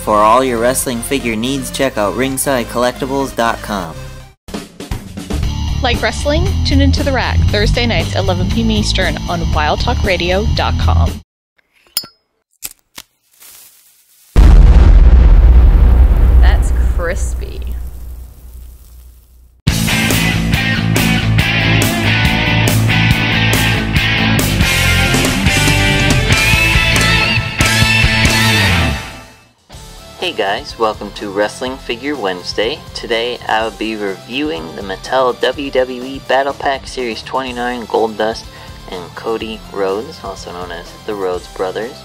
For all your wrestling figure needs, check out ringsidecollectibles.com. Like wrestling? Tune into The Rack, Thursday nights, 11 p.m. Eastern on wildtalkradio.com. That's crispy. Hey guys, welcome to Wrestling Figure Wednesday. Today I will be reviewing the Mattel WWE Battle Pack Series 29 Goldust and Cody Rhodes, also known as the Rhodes Brothers.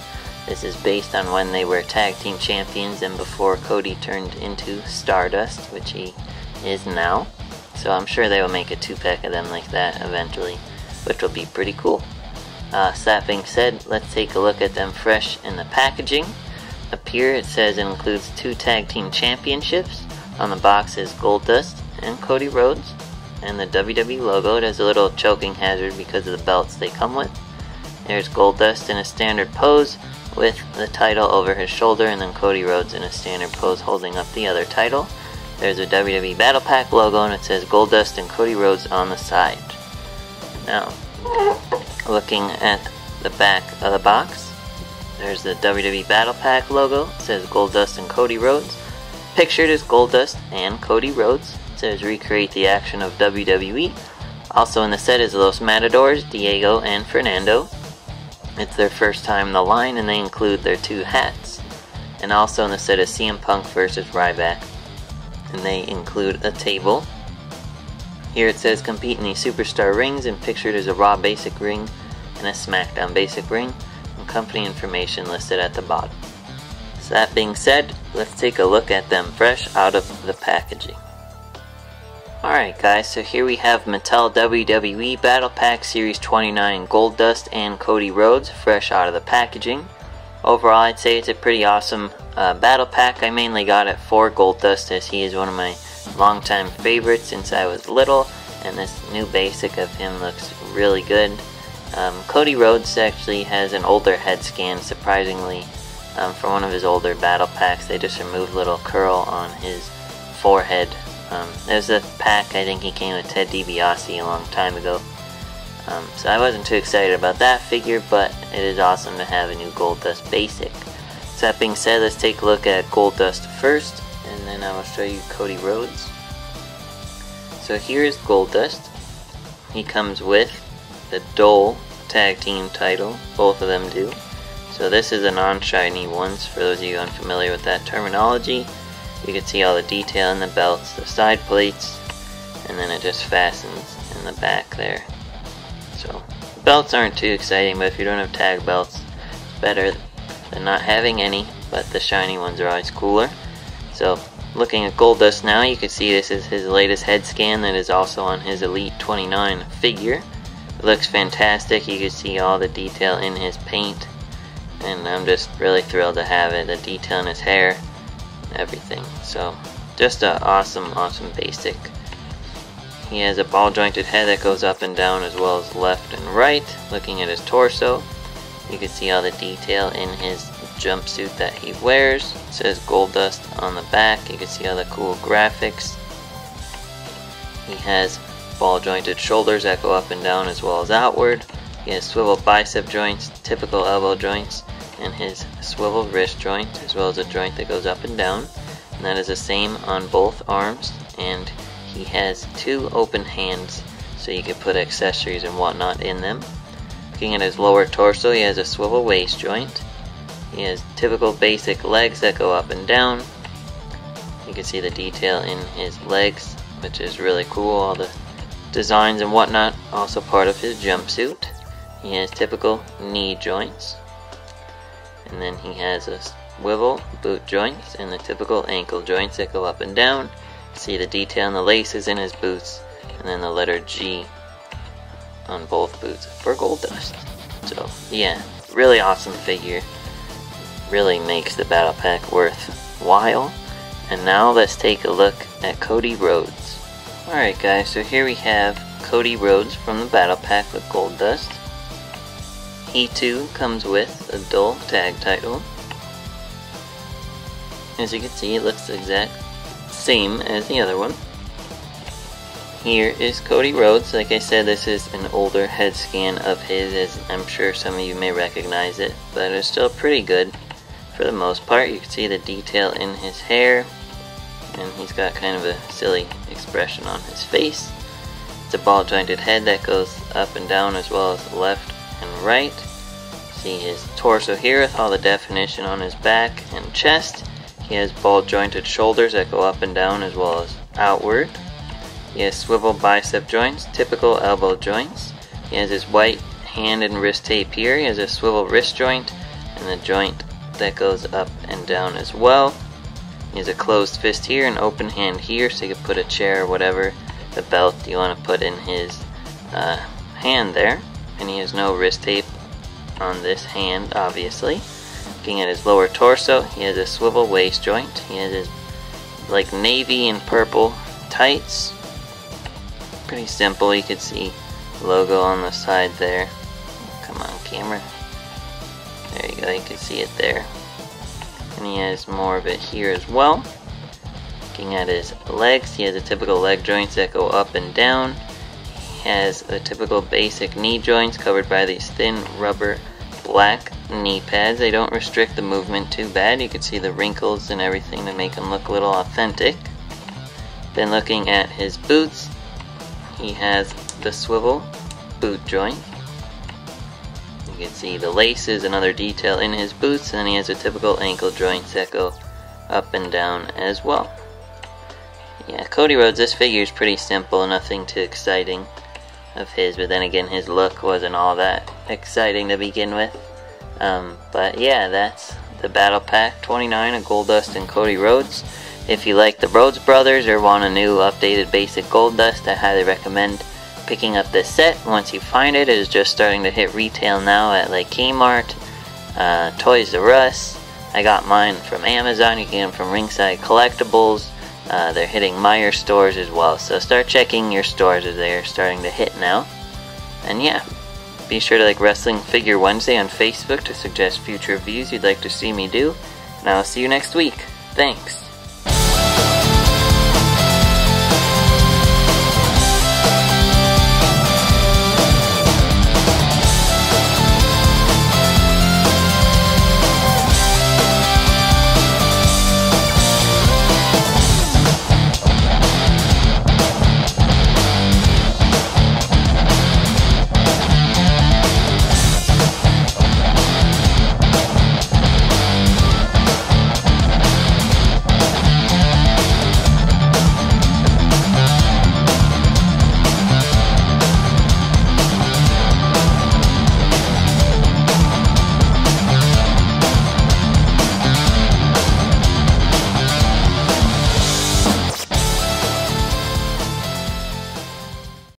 This is based on when they were tag team champions and before Cody turned into Stardust, which he is now. So I'm sure they will make a 2-pack of them like that eventually, which will be pretty cool. So that being said, let's take a look at them fresh in the packaging. Up here it says it includes 2 tag team championships. On the box is Goldust and Cody Rhodes, and the WWE logo. It has a little choking hazard because of the belts they come with. There's Goldust in a standard pose with the title over his shoulder, and then Cody Rhodes in a standard pose holding up the other title. There's a WWE Battle Pack logo, and it says Goldust and Cody Rhodes on the side. Now, looking at the back of the box, there's the WWE Battle Pack logo. It says Goldust and Cody Rhodes. Pictured is Goldust and Cody Rhodes. It says recreate the action of WWE. Also in the set is Los Matadors, Diego and Fernando. It's their first time in the line, and they include their 2 hats. And also in the set is CM Punk versus Ryback, and they include a table. Here it says compete in the Superstar rings, and pictured is a Raw Basic ring and a SmackDown Basic ring. Company information listed at the bottom. So that being said, let's take a look at them fresh out of the packaging. Alright guys, so here we have Mattel WWE Battle Pack Series 29 Goldust and Cody Rhodes fresh out of the packaging. Overall I'd say it's a pretty awesome battle pack. I mainly got it for Goldust as he is one of my longtime favorites since I was little, and this new basic of him looks really good. Cody Rhodes actually has an older head scan, surprisingly, from one of his older battle packs. They just removed a little curl on his forehead. There's a pack, I think he came with Ted DiBiase a long time ago. So I wasn't too excited about that figure, but it is awesome to have a new Goldust basic. So that being said, let's take a look at Goldust first, and then I will show you Cody Rhodes. So here's Goldust. He comes with the Dole Tag Team title, both of them do. So this is a non-shiny ones, for those of you unfamiliar with that terminology. You can see all the detail in the belts, the side plates, and then it just fastens in the back there. So the belts aren't too exciting, but if you don't have tag belts, it's better than not having any, but the shiny ones are always cooler. So looking at Goldust now, you can see this is his latest head scan that is also on his Elite 29 figure. It looks fantastic. You can see all the detail in his paint, and I'm just really thrilled to have it. The detail in his hair, everything. So just an awesome basic. He has a ball jointed head that goes up and down as well as left and right. Looking at his torso, you can see all the detail in his jumpsuit that he wears. It says Goldust on the back. You can see all the cool graphics. He has ball jointed shoulders that go up and down as well as outward. He has swivel bicep joints, typical elbow joints, and his swivel wrist joint, as well as a joint that goes up and down. And that is the same on both arms. And he has 2 open hands, so you can put accessories and whatnot in them. Looking at his lower torso, he has a swivel waist joint. He has typical basic legs that go up and down. You can see the detail in his legs, which is really cool. All the designs and whatnot, also part of his jumpsuit. He has typical knee joints, and then he has a swivel boot joints and the typical ankle joints that go up and down. See the detail in the laces in his boots, and then the letter G on both boots for Goldust. So yeah, really awesome figure. Really makes the battle pack worthwhile. And now let's take a look at Cody Rhodes. Alright guys, so here we have Cody Rhodes from the battle pack with Goldust. He too comes with a dual tag title. As you can see, it looks the exact same as the other one. Here is Cody Rhodes. Like I said, this is an older head scan of his, as I'm sure some of you may recognize it, but it's still pretty good for the most part. You can see the detail in his hair, and he's got kind of a silly expression on his face. It's a ball jointed head that goes up and down as well as left and right. See his torso here with all the definition on his back and chest. He has ball jointed shoulders that go up and down as well as outward. He has swivel bicep joints, typical elbow joints. He has his white hand and wrist tape here. He has a swivel wrist joint and a joint that goes up and down as well. He has a closed fist here, an open hand here, so you can put a chair or whatever, the belt you want to put in his hand there. And he has no wrist tape on this hand, obviously. Looking at his lower torso, he has a swivel waist joint. He has his like navy and purple tights. Pretty simple. You can see the logo on the side there. Come on, camera. There you go, you can see it there. And he has more of it here as well. Looking at his legs, he has a typical leg joints that go up and down. He has a typical basic knee joints covered by these thin rubber black knee pads. They don't restrict the movement too bad. You can see the wrinkles and everything to make them look a little authentic. Then looking at his boots, he has the swivel boot joint. You can see the laces and other detail in his boots, and he has a typical ankle joints that go up and down as well. Yeah, Cody Rhodes, this figure is pretty simple, nothing too exciting of his, but then again his look wasn't all that exciting to begin with. But yeah, that's the Battle Pack 29 of Goldust and Cody Rhodes. If you like the Rhodes brothers or want a new updated basic Goldust, I highly recommend picking up this set. Once you find it, it is just starting to hit retail now at like Kmart, Toys R Us. I got mine from Amazon. You can get them from Ringside Collectibles. They're hitting Meijer stores as well, so start checking your stores as they're starting to hit now. And yeah, be sure to like Wrestling Figure Wednesday on Facebook to suggest future reviews you'd like to see me do, and I'll see you next week. Thanks.